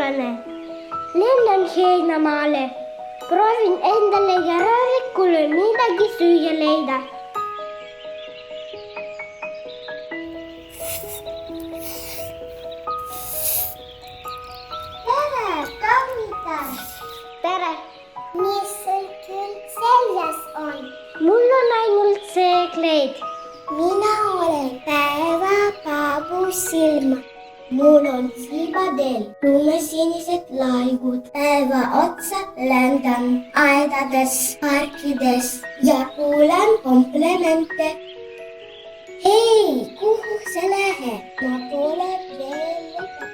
sugulane. Lennan heinämaalle. Proovin endale ja röövikulle midagi süüa leida. Tere, Tommikas! Tere! Mis sul küll seljas on? Mul on ainult see kleid. Mina olen päevapaabu silma. Mul on silmadel lumesinised laigud. Päeva otsa ländan aedades, parkides ja kuulan komplimente. Hei, kuhu sa lähed? Ma tulen veel lõpetada.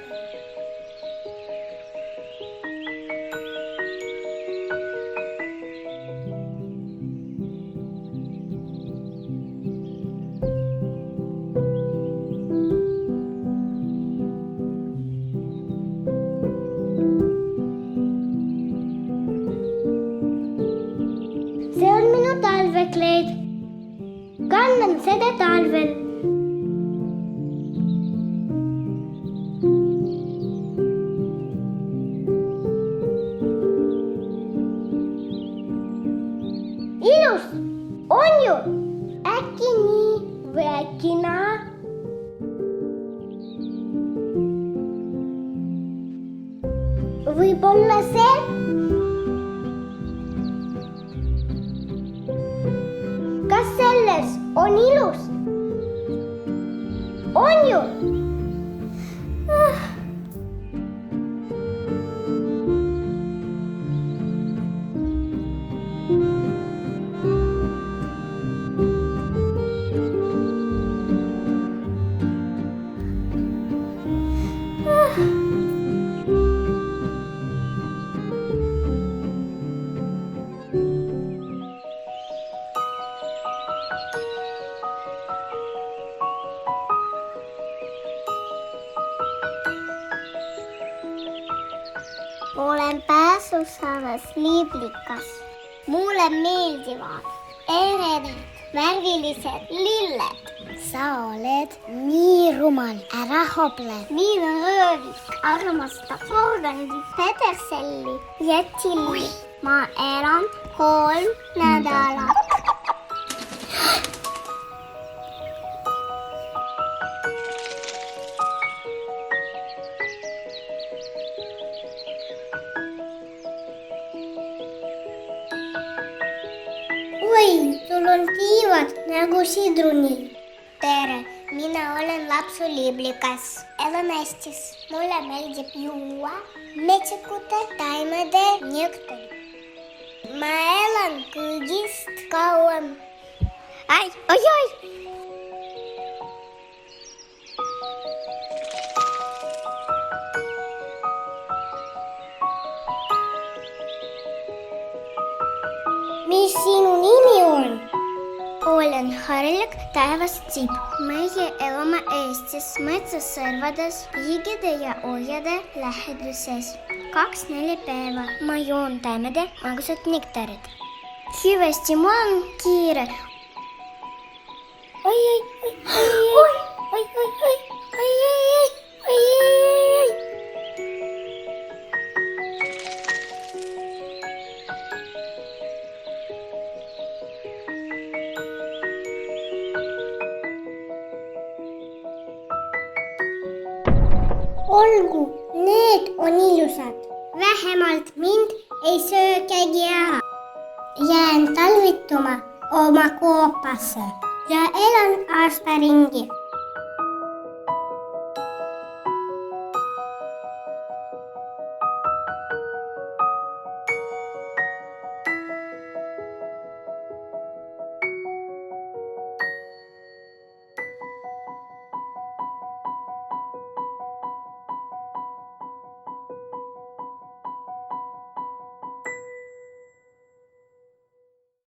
See on minu talvekleid. Kannan seda talvel. Ilus, on ju? Äkki nii või äkki naa? Võib-olla see? Kas selles on ilus? On ju? Olen pääsusalas liblikas. Mulle meeldivad eredad värvilised lilled. Sa oled nii rumal, ära hoble. Minu röövik armastab porgandi, peterselli ja tšilli. Ma elan 3 nädalat. Oi, sul on tiivad nagu sidrunil. Tere, mina olen lapsuliblikas. Elan Eestis. Mulle meeldib juua metsikute, taimede, nektar. Ma elan kõigist kauem. Oi! Mis sinu nimi on? Olen harilik taevastipp. Meie elame Eestis metsas servades, piigide ja ohjade läheduses. 2-4 päeva. Ma joon taimede magusat nektarit. Hüvasti, mul on kiire. Oi! Olgu, need on ilusad. Vähemalt mind ei söö keegi ära. Jään talvituma oma koopasse ja elan aasta ringi.